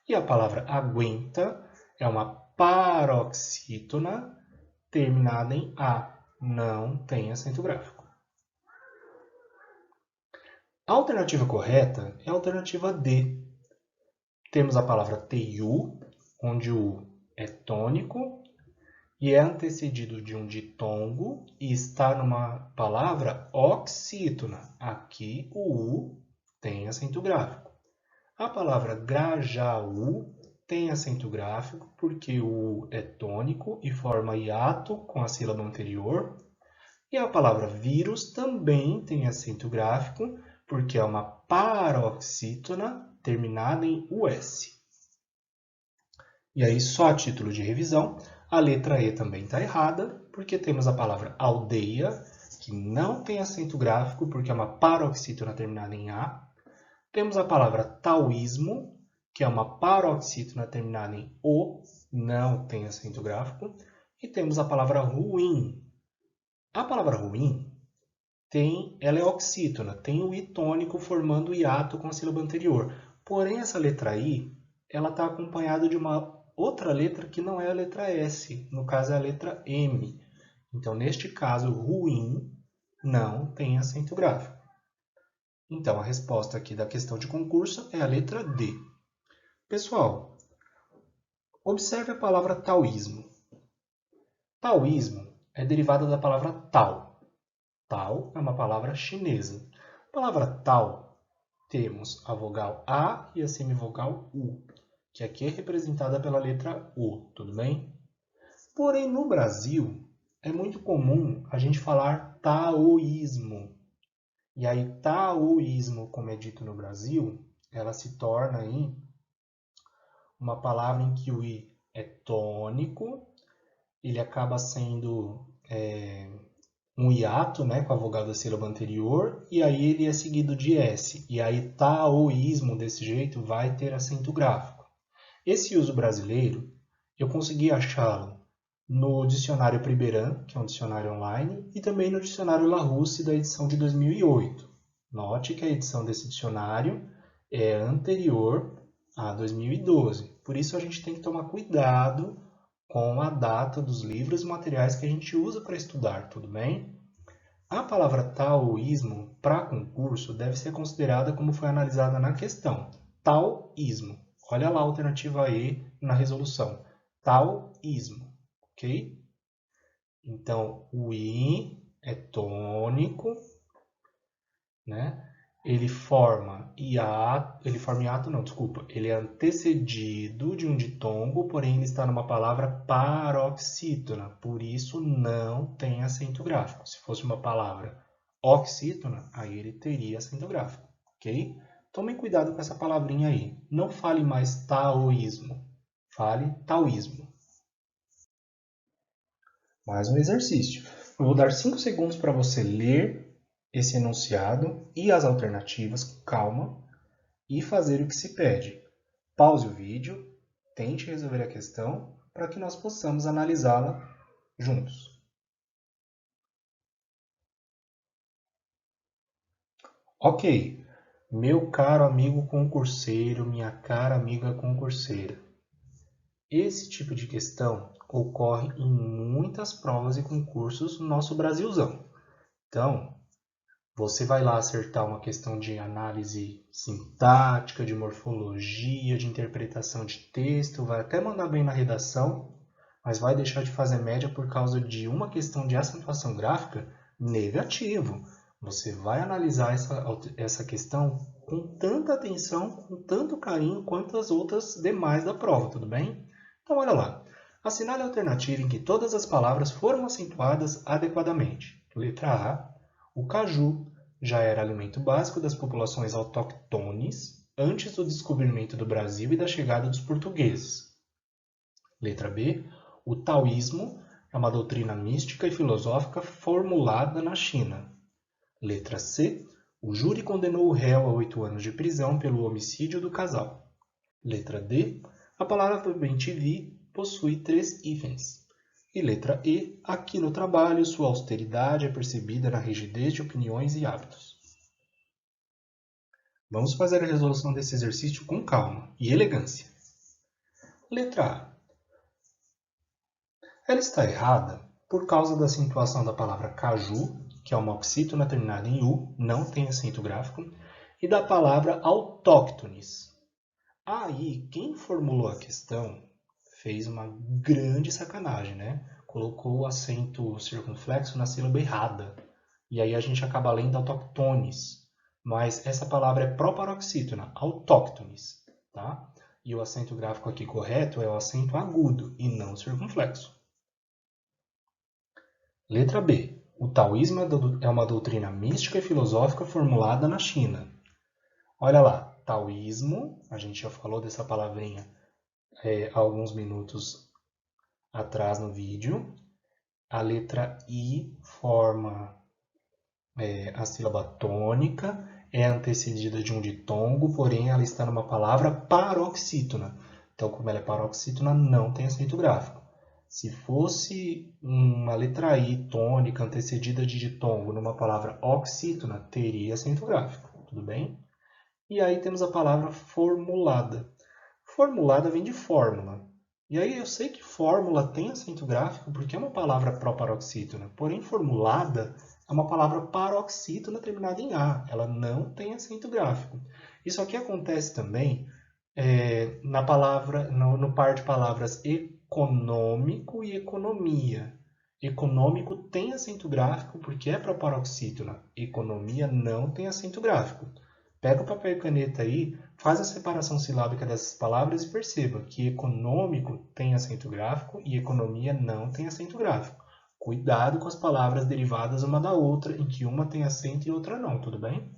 E a palavra aguenta é uma paroxítona terminada em A, não tem acento gráfico. A alternativa correta é a alternativa D. Temos a palavra teiu, onde o U é tônico e é antecedido de um ditongo e está numa palavra oxítona. Aqui o U tem acento gráfico. A palavra grajaú tem acento gráfico porque o U é tônico e forma hiato com a sílaba anterior. E a palavra vírus também tem acento gráfico porque é uma paroxítona terminada em US. E aí, só a título de revisão, a letra E também está errada, porque temos a palavra aldeia, que não tem acento gráfico, porque é uma paroxítona terminada em A. Temos a palavra taoísmo, que é uma paroxítona terminada em O, não tem acento gráfico. E temos a palavra ruim. A palavra ruim ela é oxítona, tem o I tônico formando o hiato com a sílaba anterior. Porém, essa letra I ela está acompanhada de uma outra letra que não é a letra S, no caso é a letra M. Então, neste caso, ruim não tem acento gráfico. Então, a resposta aqui da questão de concurso é a letra D. Pessoal, observe a palavra taoísmo. Taoísmo é derivada da palavra Tao. Tao é uma palavra chinesa. A palavra Tao, temos a vogal A e a semivogal U, que aqui é representada pela letra O, tudo bem? Porém, no Brasil, é muito comum a gente falar taoísmo. E aí, taoísmo, como é dito no Brasil, ela se torna aí uma palavra em que o I é tônico, ele acaba sendo um hiato, né, com a vogal da sílaba anterior, e aí ele é seguido de S. E aí, taoísmo, desse jeito, vai ter acento gráfico. Esse uso brasileiro, eu consegui achá-lo no dicionário Priberan, que é um dicionário online, e também no dicionário Larousse, da edição de 2008. Note que a edição desse dicionário é anterior a 2012. Por isso, a gente tem que tomar cuidado com a data dos livros e materiais que a gente usa para estudar, tudo bem? A palavra taoísmo, para concurso, deve ser considerada como foi analisada na questão. Taoísmo. Olha lá a alternativa E na resolução. Taoísmo, ok? Então, o I é tônico, né? Ele forma hiato, não, desculpa. Ele é antecedido de um ditongo, porém ele está numa palavra paroxítona, por isso não tem acento gráfico. Se fosse uma palavra oxítona, aí ele teria acento gráfico, ok? Tomem cuidado com essa palavrinha aí. Não fale mais taoísmo, fale taoísmo. Mais um exercício. Eu vou dar 5 segundos para você ler esse enunciado e as alternativas com calma e fazer o que se pede. Pause o vídeo, tente resolver a questão para que nós possamos analisá-la juntos. Ok, meu caro amigo concurseiro, minha cara amiga concurseira. Esse tipo de questão ocorre em muitas provas e concursos no nosso Brasilzão. Então, Você vai lá acertar uma questão de análise sintática, de morfologia, de interpretação de texto, vai até mandar bem na redação, mas vai deixar de fazer média por causa de uma questão de acentuação gráfica? Negativo. Você vai analisar essa questão com tanta atenção, com tanto carinho, quanto as outras demais da prova, tudo bem? Então, olha lá. Assinale a alternativa em que todas as palavras foram acentuadas adequadamente. Letra A. O caju já era alimento básico das populações autóctones antes do descobrimento do Brasil e da chegada dos portugueses. Letra B. O taoísmo é uma doutrina mística e filosófica formulada na China. Letra C. O júri condenou o réu a 8 anos de prisão pelo homicídio do casal. Letra D. A palavra bem-te-vi possui 3 hífens. E letra E. Aqui no trabalho, sua austeridade é percebida na rigidez de opiniões e hábitos. Vamos fazer a resolução desse exercício com calma e elegância. Letra A. Ela está errada por causa da acentuação da palavra caju, que é uma oxítona terminada em U, não tem acento gráfico, e da palavra autóctones. Aí, quem formulou a questão fez uma grande sacanagem, né? Colocou o acento circunflexo na sílaba errada. E aí a gente acaba lendo autóctones. Mas essa palavra é proparoxítona, autóctones, tá? E o acento gráfico aqui correto é o acento agudo e não circunflexo. Letra B. O taoísmo é uma doutrina mística e filosófica formulada na China. Olha lá, taoísmo, a gente já falou dessa palavrinha há alguns minutos atrás no vídeo. A letra I forma a sílaba tônica, é antecedida de um ditongo, porém ela está numa palavra paroxítona. Então, como ela é paroxítona, não tem acento gráfico. Se fosse uma letra I tônica antecedida de ditongo numa palavra oxítona, teria acento gráfico, tudo bem? E aí temos a palavra formulada. Formulada vem de fórmula. E aí eu sei que fórmula tem acento gráfico porque é uma palavra proparoxítona, porém formulada é uma palavra paroxítona terminada em A. Ela não tem acento gráfico. Isso aqui acontece também na palavra, no par de palavras econômico e economia. Econômico tem acento gráfico porque é proparoxítona. Economia não tem acento gráfico. Pega o papel e caneta aí, faz a separação silábica dessas palavras e perceba que econômico tem acento gráfico e economia não tem acento gráfico. Cuidado com as palavras derivadas uma da outra, em que uma tem acento e outra não, tudo bem?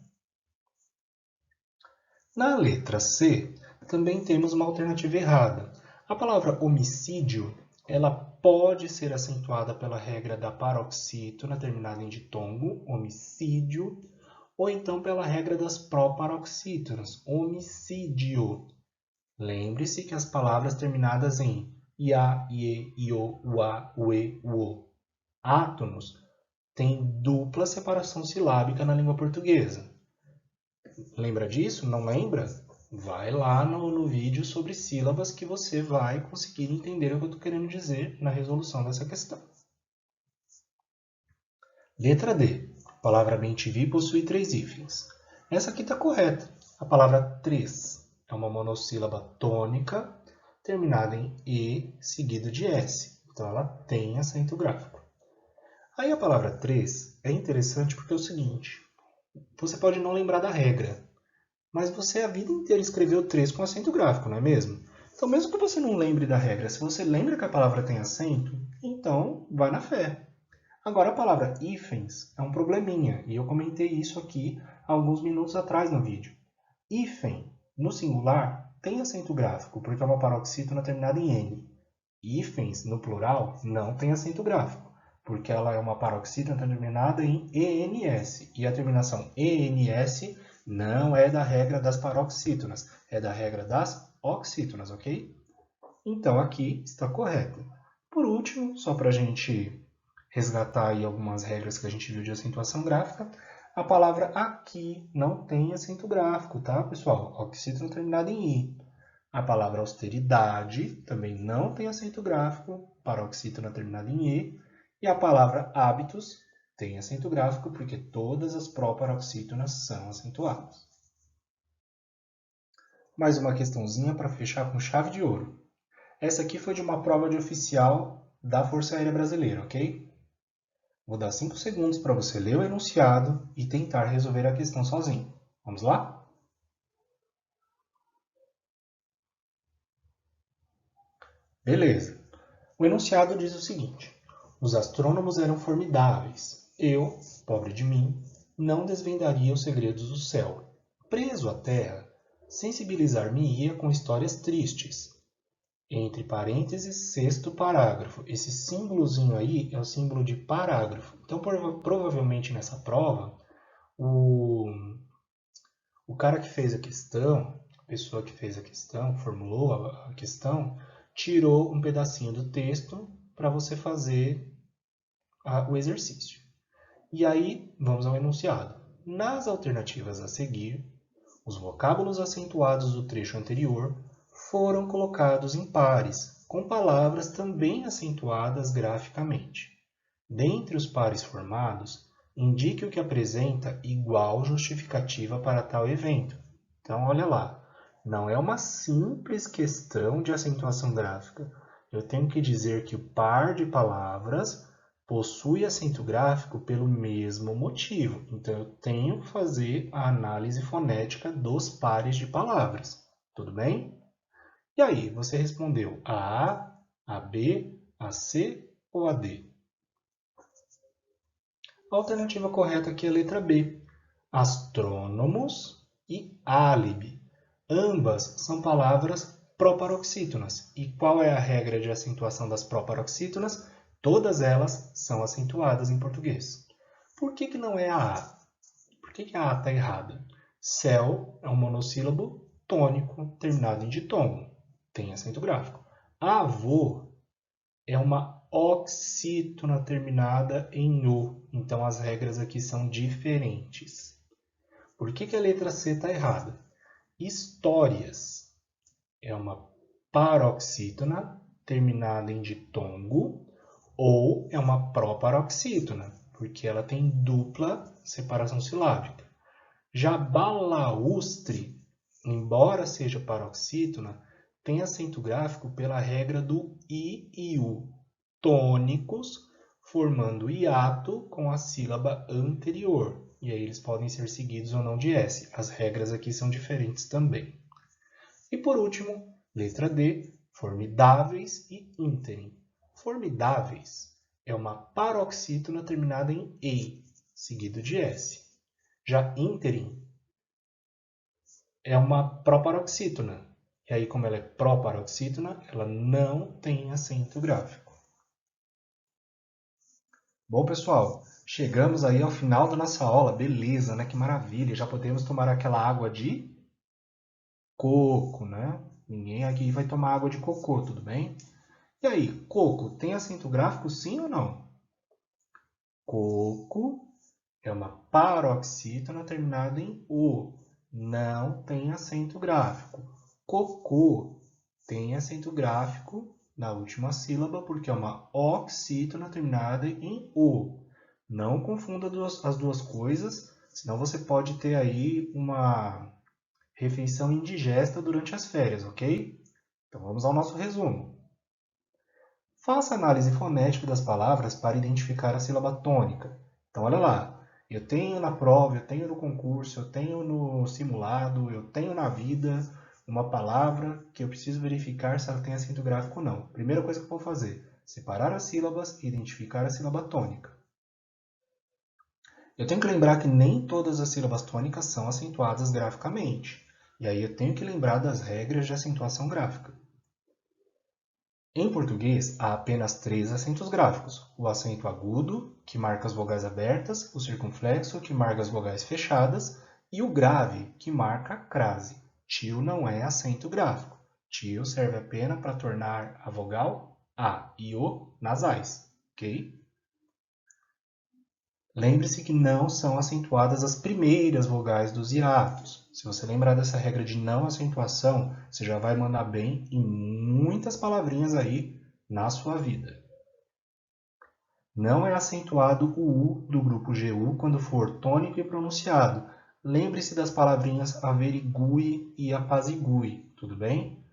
Na letra C, também temos uma alternativa errada. A palavra homicídio, ela pode ser acentuada pela regra da paroxítona terminada em ditongo, homicídio, ou então pela regra das proparoxítonas, homicídio. Lembre-se que as palavras terminadas em ia, ie, io, ua, ue, uo, átonos, têm dupla separação silábica na língua portuguesa. Lembra disso? Não lembra? Vai lá no vídeo sobre sílabas que você vai conseguir entender o que eu estou querendo dizer na resolução dessa questão. Letra D. A palavra bem-te-vi possui 3 hífens. Essa aqui está correta. A palavra 3 é uma monossílaba tônica terminada em E seguido de S. Então ela tem acento gráfico. Aí a palavra 3 é interessante porque é o seguinte. Você pode não lembrar da regra, mas você a vida inteira escreveu 3 com acento gráfico, não é mesmo? Então mesmo que você não lembre da regra, se você lembra que a palavra tem acento, então vai na fé. Agora, a palavra hífens é um probleminha, e eu comentei isso aqui há alguns minutos atrás no vídeo. Hífen, no singular, tem acento gráfico, porque é uma paroxítona terminada em N. Hífens, no plural, não tem acento gráfico, porque ela é uma paroxítona terminada em ENS, e a terminação ENS não é da regra das paroxítonas, é da regra das oxítonas, ok? Então, aqui está correto. Por último, só para a gente resgatar aí algumas regras que a gente viu de acentuação gráfica, a palavra aqui não tem acento gráfico, tá, pessoal? Oxítona terminada em I. A palavra austeridade também não tem acento gráfico, paroxítona terminada em E. E a palavra hábitos Tem acento gráfico porque todas as proparoxítonas são acentuadas. Mais uma questãozinha para fechar com chave de ouro. Essa aqui foi de uma prova de oficial da Força Aérea Brasileira, ok? Vou dar 5 segundos para você ler o enunciado e tentar resolver a questão sozinho. Vamos lá? Beleza. O enunciado diz o seguinte: os astrônomos eram formidáveis. Eu, pobre de mim, não desvendaria os segredos do céu. Preso à terra, sensibilizar-me-ia com histórias tristes. Entre parênteses, sexto parágrafo. Esse símbolozinho aí é o símbolo de parágrafo. Então, provavelmente nessa prova, o cara que fez a questão, a pessoa que fez a questão, formulou a questão, tirou um pedacinho do texto para você fazer o exercício. E aí, vamos ao enunciado. Nas alternativas a seguir, os vocábulos acentuados do trecho anterior foram colocados em pares, com palavras também acentuadas graficamente. Dentre os pares formados, indique o que apresenta igual justificativa para tal evento. Então, olha lá, não é uma simples questão de acentuação gráfica. Eu tenho que dizer que o par de palavras possui acento gráfico pelo mesmo motivo. Então, eu tenho que fazer a análise fonética dos pares de palavras. Tudo bem? E aí, você respondeu a A, a B, a C ou a D? A alternativa correta aqui é a letra B. Astrônomos e álibi. Ambas são palavras proparoxítonas. E qual é a regra de acentuação das proparoxítonas? Todas elas são acentuadas em português. Por que não é a A? Por que a A está errada? Céu é um monossílabo tônico terminado em ditongo. Tem acento gráfico. Avô é uma oxítona terminada em O. Então, as regras aqui são diferentes. Por que a letra C está errada? Histórias é uma paroxítona terminada em ditongo ou é uma proparoxítona, porque ela tem dupla separação silábica. Já balaústre, embora seja paroxítona, tem acento gráfico pela regra do I e U, tônicos, formando hiato com a sílaba anterior. E aí eles podem ser seguidos ou não de S. As regras aqui são diferentes também. E por último, letra D, formidáveis e ínterim. Formidáveis é uma paroxítona terminada em EI, seguido de S. Já ínterim é uma proparoxítona. E aí, como ela é proparoxítona, ela não tem acento gráfico. Bom, pessoal, chegamos aí ao final da nossa aula. Beleza, né? Que maravilha. Já podemos tomar aquela água de coco, né? Ninguém aqui vai tomar água de cocô, tudo bem? E aí, coco tem acento gráfico sim ou não? Coco é uma paroxítona terminada em O. Não tem acento gráfico. Cocô tem acento gráfico na última sílaba porque é uma oxítona terminada em O. Não confunda as duas coisas, senão você pode ter aí uma refeição indigesta durante as férias, ok? Então vamos ao nosso resumo. Faça análise fonética das palavras para identificar a sílaba tônica. Então olha lá, eu tenho na prova, eu tenho no concurso, eu tenho no simulado, eu tenho na vida uma palavra que eu preciso verificar se ela tem acento gráfico ou não. Primeira coisa que eu vou fazer, separar as sílabas e identificar a sílaba tônica. Eu tenho que lembrar que nem todas as sílabas tônicas são acentuadas graficamente. E aí eu tenho que lembrar das regras de acentuação gráfica. Em português, há apenas 3 acentos gráficos. O acento agudo, que marca as vogais abertas, o circunflexo, que marca as vogais fechadas, e o grave, que marca a crase. Tio não é acento gráfico. Tio serve apenas para tornar a vogal A e O nasais, ok? Lembre-se que não são acentuadas as primeiras vogais dos hiatos. Se você lembrar dessa regra de não acentuação, você já vai mandar bem em muitas palavrinhas aí na sua vida. Não é acentuado o U do grupo GU quando for tônico e pronunciado. Lembre-se das palavrinhas averigue e apazigue, tudo bem?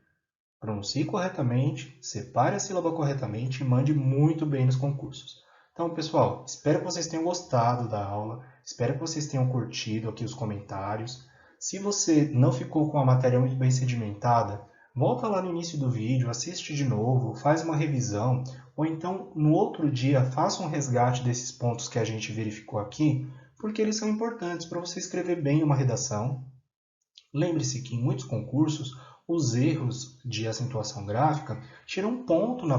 Pronuncie corretamente, separe a sílaba corretamente e mande muito bem nos concursos. Então, pessoal, espero que vocês tenham gostado da aula, espero que vocês tenham curtido aqui os comentários. Se você não ficou com a matéria muito bem sedimentada, volta lá no início do vídeo, assiste de novo, faz uma revisão, ou então no outro dia faça um resgate desses pontos que a gente verificou aqui, porque eles são importantes para você escrever bem uma redação. Lembre-se que em muitos concursos, os erros de acentuação gráfica tiram um ponto na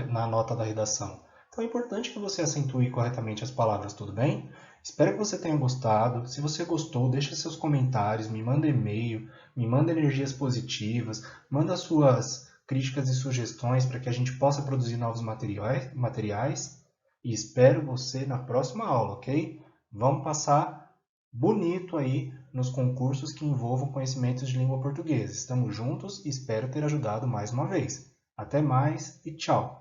na nota da redação. Então é importante que você acentue corretamente as palavras, tudo bem? Espero que você tenha gostado. Se você gostou, deixa seus comentários, me manda e-mail, me manda energias positivas, manda suas críticas e sugestões para que a gente possa produzir novos materiais. E espero você na próxima aula, ok? Vamos passar bonito aí nos concursos que envolvam conhecimentos de língua portuguesa. Estamos juntos e espero ter ajudado mais uma vez. Até mais e tchau!